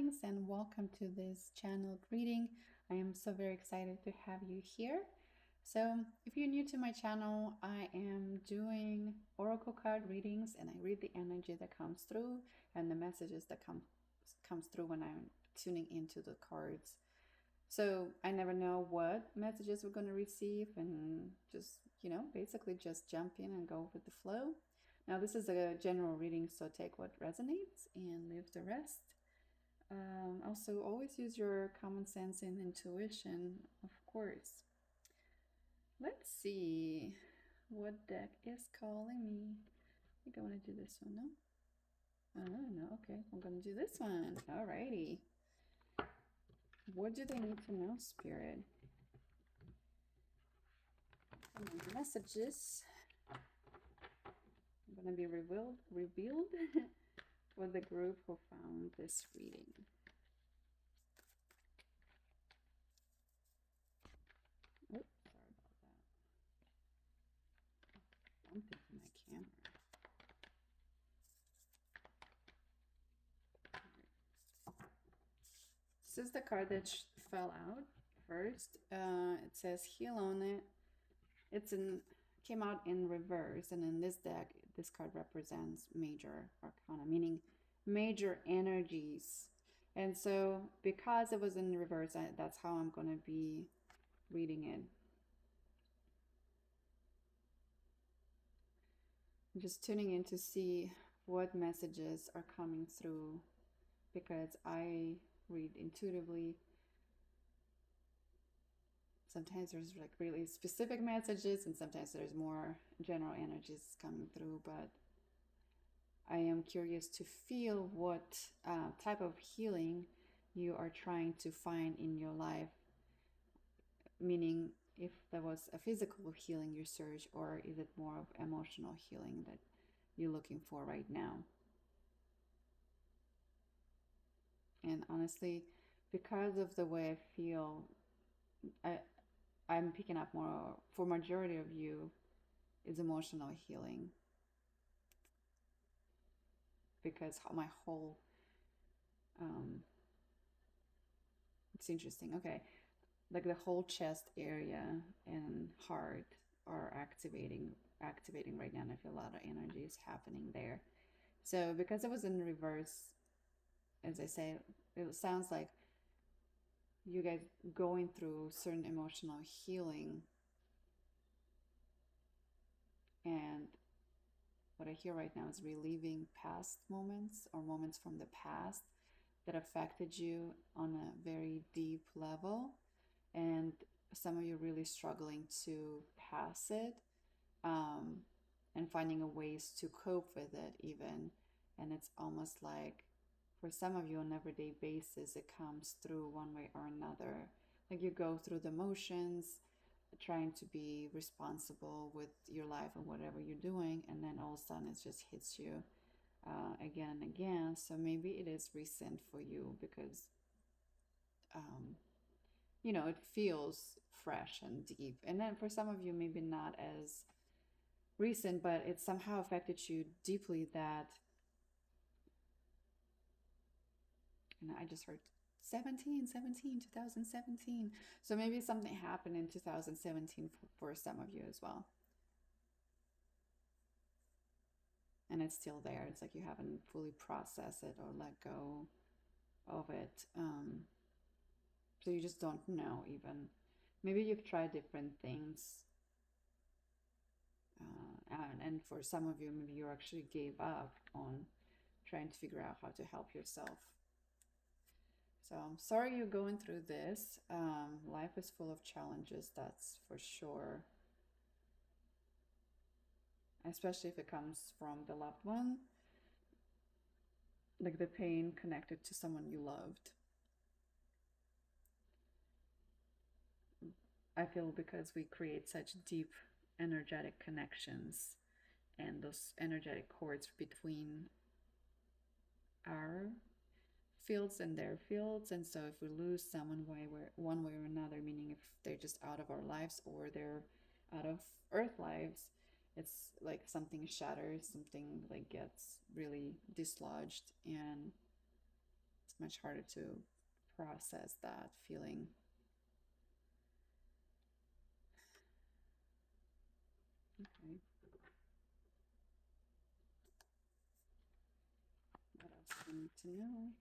greetings and welcome to this channeled reading. I am so very excited to have you here. So if you're new to my channel, I am doing oracle card readings and I read the energy that comes through and the messages that comes through when I'm tuning into the cards. So I never know what messages we're going to receive and just, basically just jump in and go with the flow. Now, this is a general reading, so take what resonates and leave the rest. Also, always use your common sense and intuition, of course. Let's see what deck is calling me. I think I want to do this one, no? No, okay, I'm going to do this one. Alrighty. What do they need to know, Spirit? Messages are going to be revealed for the group who found this reading. Oops, sorry about that. Bumped into my camera. This is the card that fell out first. It says heal on it. Came out in reverse, and in this deck, this card represents major arcana, meaning major energies. And so, because it was in reverse, that's how I'm going to be reading it. I'm just tuning in to see what messages are coming through, because I read intuitively. Sometimes there's like really specific messages and sometimes there's more general energies coming through, but I am curious to feel what type of healing you are trying to find in your life, meaning if there was a physical healing you search, or is it more of emotional healing that you're looking for right now? And honestly, because of the way I feel, I'm picking up more, for majority of you, is emotional healing. Because my whole, it's interesting. Okay, like the whole chest area and heart are activating right now, and I feel a lot of energy is happening there. So because it was in reverse, as I say, it sounds like you guys going through certain emotional healing. And what I hear right now is relieving past moments or moments from the past that affected you on a very deep level. And some of you really struggling to pass it, and finding a ways to cope with it even. And it's almost like for some of you on an everyday basis, it comes through one way or another. Like you go through the motions, trying to be responsible with your life and whatever you're doing, and then all of a sudden it just hits you again and again. So maybe it is recent for you because it feels fresh and deep. And then for some of you, maybe not as recent, but it somehow affected you deeply that, and I just heard 2017. So maybe something happened in 2017 for some of you as well. And it's still there. It's like you haven't fully processed it or let go of it. So you just don't know even. Maybe you've tried different things. And for some of you, maybe you actually gave up on trying to figure out how to help yourself. So I'm sorry you're going through this. Life is full of challenges, that's for sure. Especially if it comes from the loved one. Like the pain connected to someone you loved. I feel because we create such deep energetic connections and those energetic cords between our fields and their fields. And so if we lose someone one way or another, meaning if they're just out of our lives or they're out of earth lives, it's like something shatters, something like gets really dislodged, and It's much harder to process that feeling. Okay. What else do you need to know?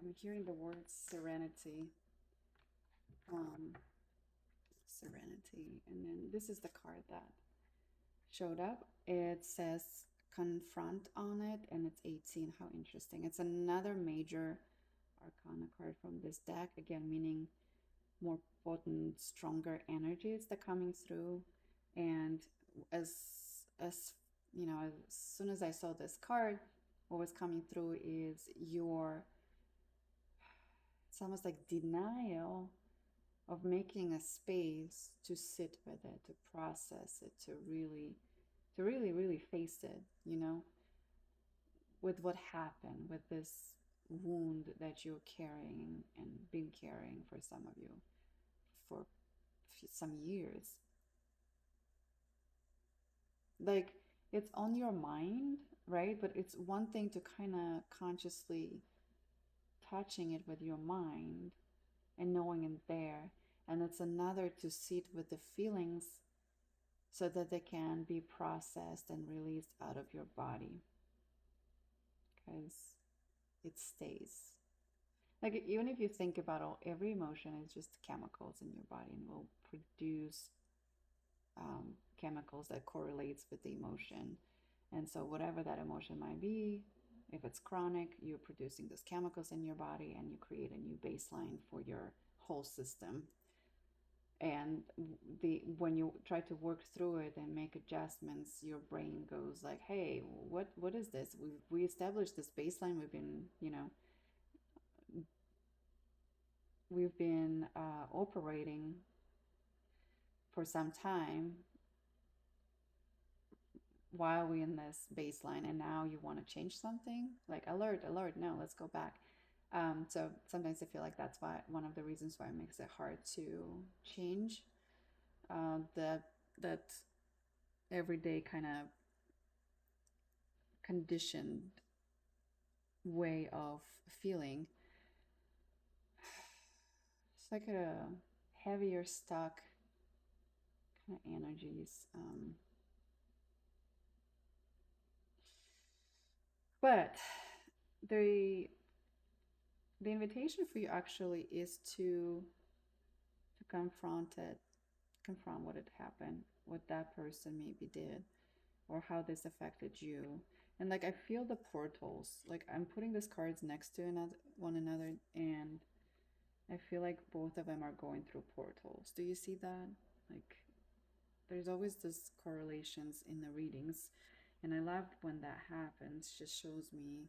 I'm hearing the word serenity. Um, serenity. And then this is the card that showed up. It says Confront on it, and it's 18. How interesting. It's another major arcana card from this deck, again, meaning more potent, stronger energies that coming through. And as as you know, as soon as I saw this card, what was coming through is your, it's almost like denial of making a space to sit with it, to process it, to really face it, with what happened, with this wound that you're carrying and been carrying for some of you for some years. Like, it's on your mind, right? But it's one thing to kind of consciously touching it with your mind and knowing it there. And it's another to sit with the feelings so that they can be processed and released out of your body, because it stays. Like, even if you think about all, every emotion is just chemicals in your body and will produce chemicals that correlates with the emotion. And so whatever that emotion might be, if it's chronic, you're producing those chemicals in your body and you create a new baseline for your whole system. And when you try to work through it and make adjustments, your brain goes like, hey, what is this? We established this baseline. We've been operating for some time while we're in this baseline, and now you want to change something, like alert, alert, no, let's go back. So sometimes I feel like that's why, one of the reasons why it makes it hard to change that everyday kind of conditioned way of feeling. It's like a heavier stuck kind of energies. But the the invitation for you actually is to confront what had happened, what that person maybe did, or how this affected you. And like, I feel the portals. Like, I'm putting these cards next to one another, and I feel like both of them are going through portals. Do you see that? Like, there's always these correlations in the readings, and I love when that happens. It just shows me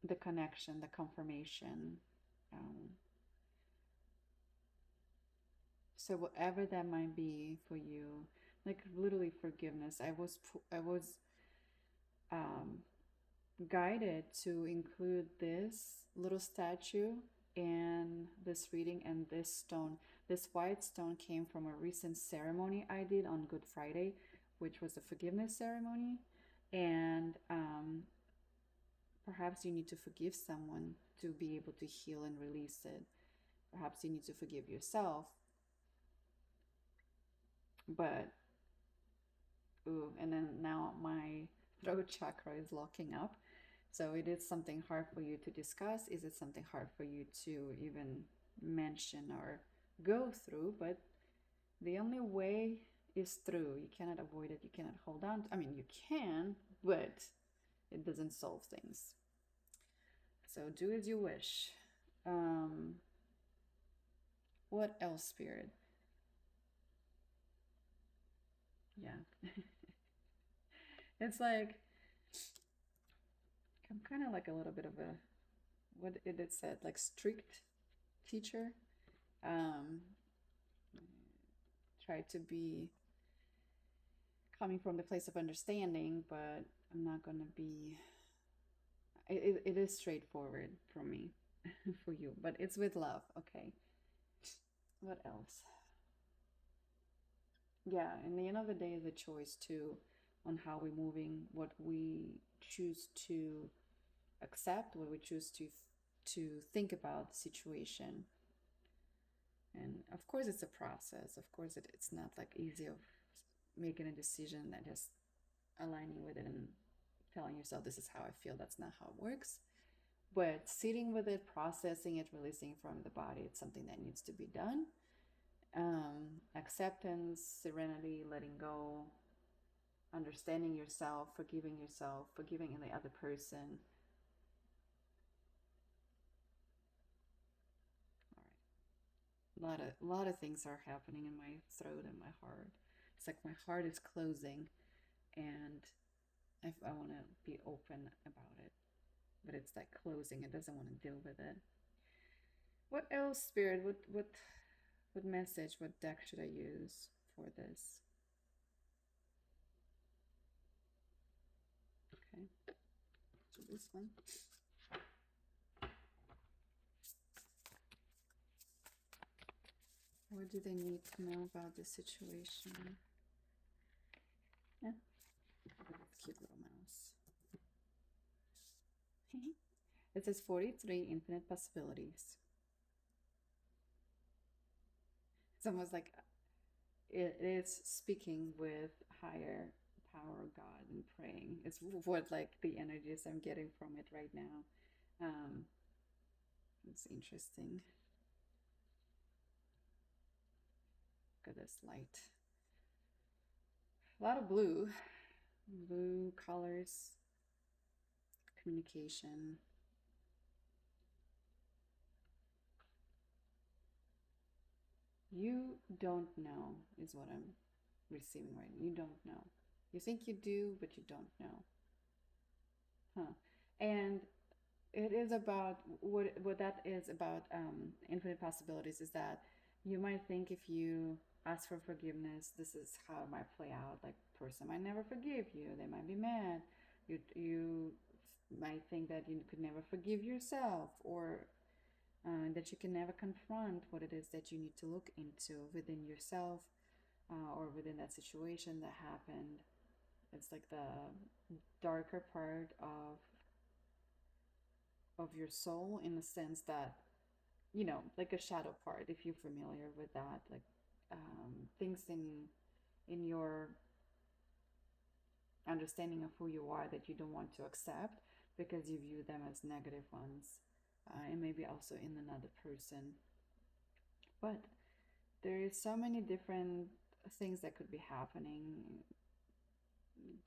the connection, the confirmation. Um, so whatever that might be for you, like literally forgiveness. I was um, guided to include this little statue in this reading, and this stone. This white stone came from a recent ceremony I did on Good Friday, which was a forgiveness ceremony. And perhaps you need to forgive someone to be able to heal and release it. Perhaps you need to forgive yourself. But, ooh, and then now my throat chakra is locking up. So it is something hard for you to discuss. Is it something hard for you to even mention or go through? But the only way is through. You cannot avoid it. You cannot hold on. I mean, you can, but it doesn't solve things. So do as you wish. Um, what else, Spirit? Yeah. It's like, I'm kind of like a little bit of a, what it said, like strict teacher. Um, try to be coming from the place of understanding, but I'm not going to be, it is straightforward for me, for you, but it's with love. Okay. What else? Yeah, and the end of the day is a choice too on how we're moving, what we choose to accept, what we choose to think about the situation. And of course it's a process. Of course it's not like easy of making a decision that just aligning with it and telling yourself this is how I feel. That's not how it works. But sitting with it, processing it, releasing from the body, it's something that needs to be done. Acceptance, serenity, letting go, understanding yourself, forgiving the other person. All right, a lot of things are happening in my throat and my heart. It's like my heart is closing, and I want to be open about it, but it's like closing. It doesn't want to deal with it. What else, Spirit? What message? What deck should I use for this? Okay, so this one. What do they need to know about the situation? Yeah, cute little mouse. It says 43 infinite possibilities. It's almost like it is speaking with higher power, God, and praying. It's what like the energies I'm getting from it right now. It's interesting. Look at this light. A lot of blue colors, communication. You don't know is what I'm receiving right now. You don't know. You think you do, but you don't know. Huh. And it is about what that is about infinite possibilities is that you might think if you ask for forgiveness, this is how it might play out. Like person might never forgive you. They might be mad. You might think that you could never forgive yourself, or that you can never confront what it is that you need to look into within yourself, or within that situation that happened. It's like the darker part of your soul, in the sense that, like a shadow part, if you're familiar with that, like things in your understanding of who you are that you don't want to accept because you view them as negative ones, and maybe also in another person. But there is so many different things that could be happening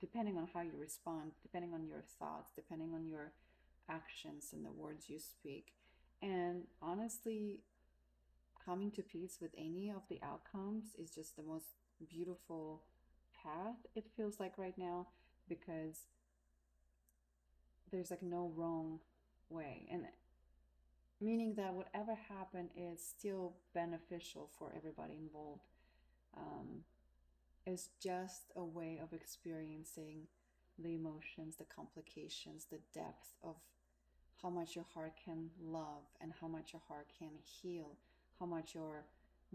depending on how you respond, depending on your thoughts, depending on your actions and the words you speak. And honestly, coming to peace with any of the outcomes is just the most beautiful path, it feels like right now, because there's like no wrong way. And meaning that whatever happened is still beneficial for everybody involved. Um, is just a way of experiencing the emotions, the complications, the depth of how much your heart can love and how much your heart can heal, how much your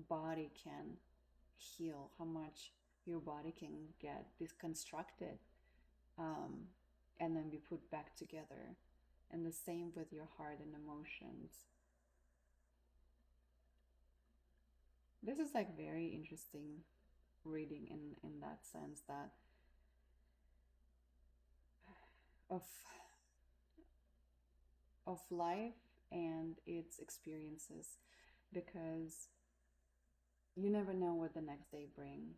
body can heal, how much your body can get deconstructed, um, and then be put back together. And the same with your heart and emotions. This is like very interesting reading in that sense that of life and its experiences, because you never know what the next day bring.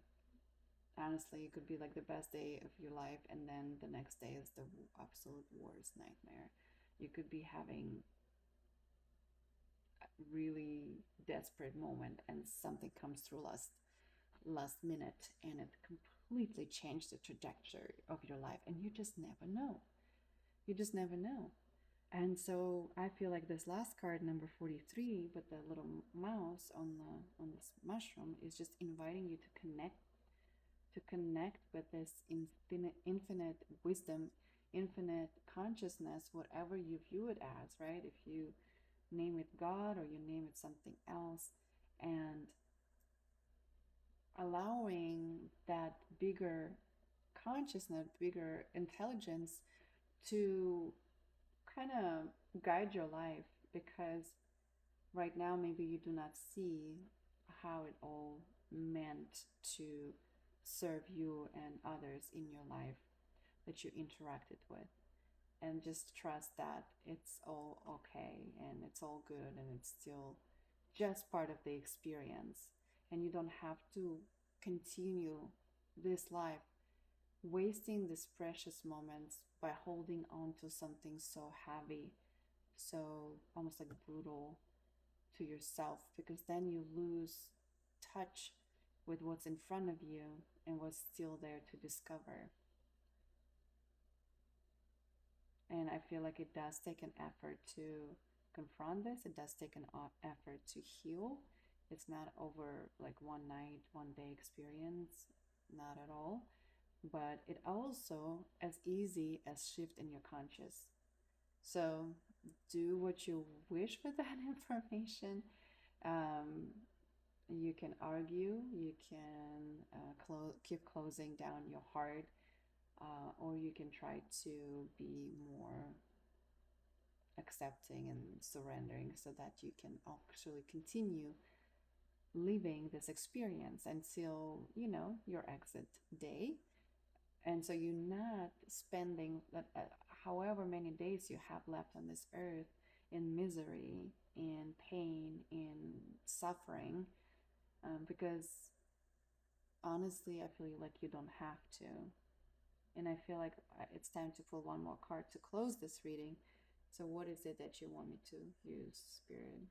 Honestly, it could be like the best day of your life, and then the next day is the absolute worst nightmare. You could be having a really desperate moment and something comes through last minute and it completely changed the trajectory of your life, and you just never know. You just never know. And so I feel like this last card, number 43, with the little mouse on this mushroom, is just inviting you to connect with this infinite wisdom, infinite consciousness, whatever you view it as, right? If you name it God or you name it something else, and allowing that bigger consciousness, bigger intelligence to kind of guide your life, because right now maybe you do not see how it all meant to serve you and others in your life that you interacted with, and just trust that it's all okay and it's all good and it's still just part of the experience, and you don't have to continue this life wasting these precious moments by holding on to something so heavy, so almost like brutal to yourself, because then you lose touch with what's in front of you and what's still there to discover. And I feel like it does take an effort to confront this. It does take an effort to heal. It's not over like one night, one day experience, not at all. But it also as easy as shift in your conscious. So do what you wish with that information. Um, you can argue, you can keep closing down your heart, or you can try to be more accepting and surrendering so that you can actually continue living this experience until your exit day. And so you're not spending however many days you have left on this earth in misery, in pain, in suffering, because honestly I feel like you don't have to. And I feel like it's time to pull one more card to close this reading. So what is it that you want me to use, Spirit?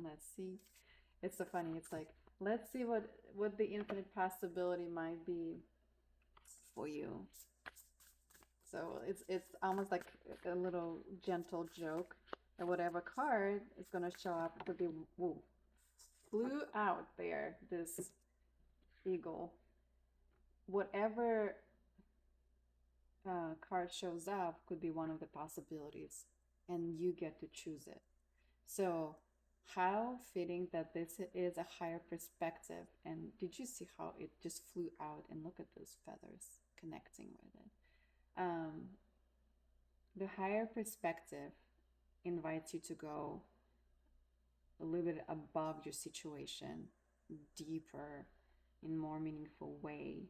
Let's see. It's so funny. It's like, let's see what the infinite possibility might be for you. So it's almost like a little gentle joke that whatever card is gonna show up could be, woo, flew out there, this eagle. Whatever card shows up could be one of the possibilities, and you get to choose it. So, how fitting that this is a higher perspective. And did you see how it just flew out? And look at those feathers connecting with it. The higher perspective invites you to go a little bit above your situation, deeper, in more meaningful way,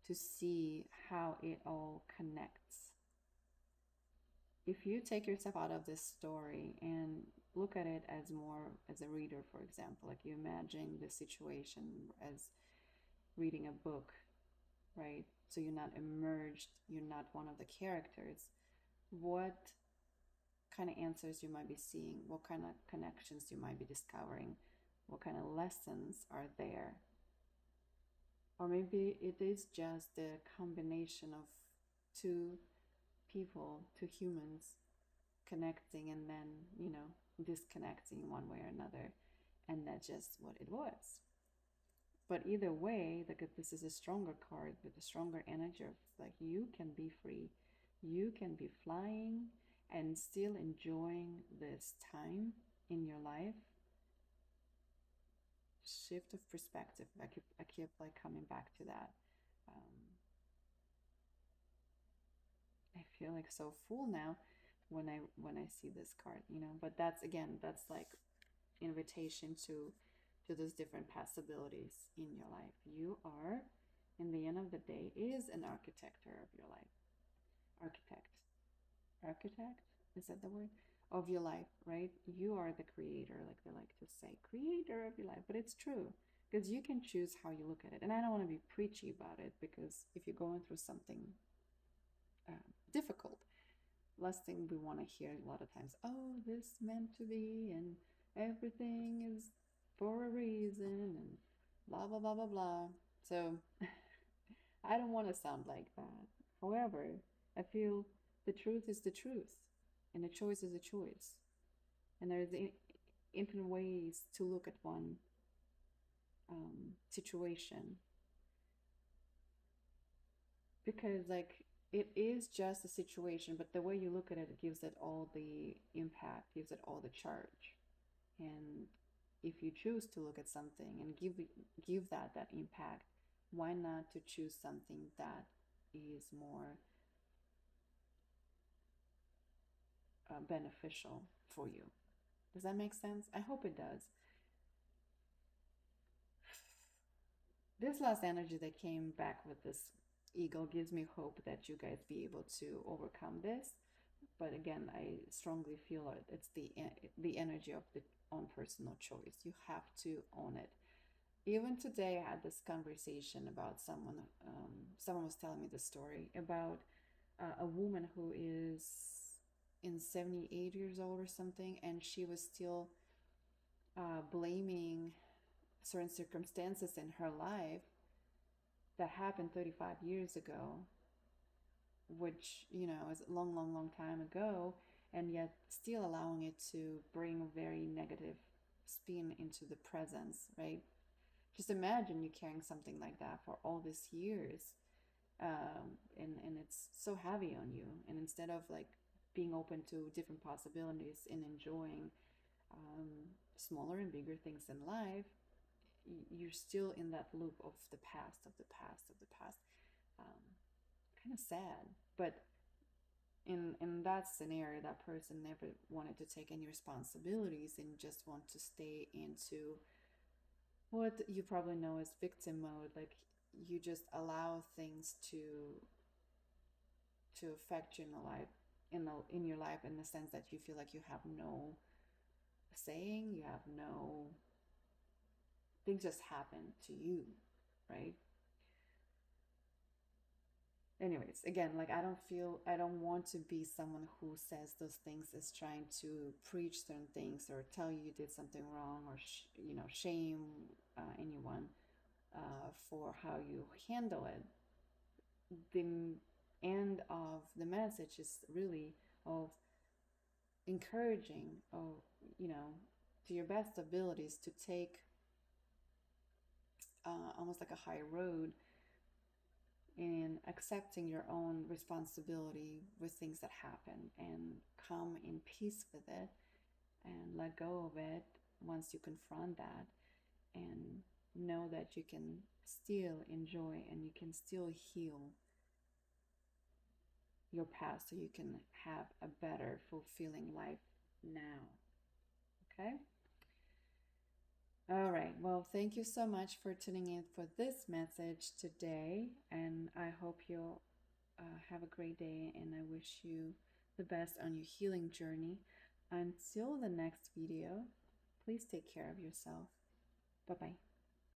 to see how it all connects. If you take yourself out of this story and look at it as more as a reader, for example, like you imagine the situation as reading a book, right? So you're not immersed, you're not one of the characters. What kind of answers you might be seeing, what kind of connections you might be discovering, what kind of lessons are there? Or maybe it is just the combination of two people, two humans connecting and then, disconnecting one way or another. And that's just what it was. But either way, like if this is a stronger card with a stronger energy of like you can be free, you can be flying and still enjoying this time in your life. Shift of perspective. I keep like coming back to that. I feel like so full now when I see this card, But that's like invitation to those different possibilities in your life. You are, in the end of the day, is an architector of your life. Architect, is that the word? Of your life, right? You are the creator, like they like to say, creator of your life. But it's true, because you can choose how you look at it. And I don't want to be preachy about it, because if you're going through something difficult, last thing we want to hear a lot of times, oh, this meant to be, and everything is for a reason, and blah blah blah blah blah. So I don't want to sound like that. However, I feel the truth is the truth, and the choice is a choice, and there's infinite ways to look at one situation, because like it is just a situation, but the way you look at it, it gives it all the impact, gives it all the charge. And if you choose to look at something and give that impact, why not to choose something that is more beneficial for you? Does that make sense? I hope it does. This last energy that came back with this eagle gives me hope that you guys be able to overcome this. But again, I strongly feel it's the energy of the own personal choice. You have to own it. Even today, I had this conversation about someone. Someone was telling me the story about a woman who is in 78 years old or something, and she was still blaming certain circumstances in her life that happened 35 years ago, which, you know, is a long, long, long time ago, and yet still allowing it to bring a very negative spin into the presence, right? Just imagine you carrying something like that for all these years, and it's so heavy on you. And instead of like being open to different possibilities and enjoying smaller and bigger things in life, you're still in that loop of the past, of the past, of the past. Kind of sad, but in that scenario, that person never wanted to take any responsibilities and just want to stay into what you probably know as victim mode. Like, you just allow things to affect you in the life, in your life, in the sense that you feel like you have no saying, you have no, things just happen to you, right? Anyways, again, like, I don't want to be someone who says those things as trying to preach certain things or tell you did something wrong, or shame anyone for how you handle it. The end of the message is really of encouraging, of, to your best abilities, to take almost like a high road in accepting your own responsibility with things that happen, and come in peace with it and let go of it once you confront that, and know that you can still enjoy and you can still heal your past, so you can have a better, fulfilling life now. Okay? All right. Well, thank you so much for tuning in for this message today. And I hope you'll have a great day. And I wish you the best on your healing journey. Until the next video, please take care of yourself. Bye bye.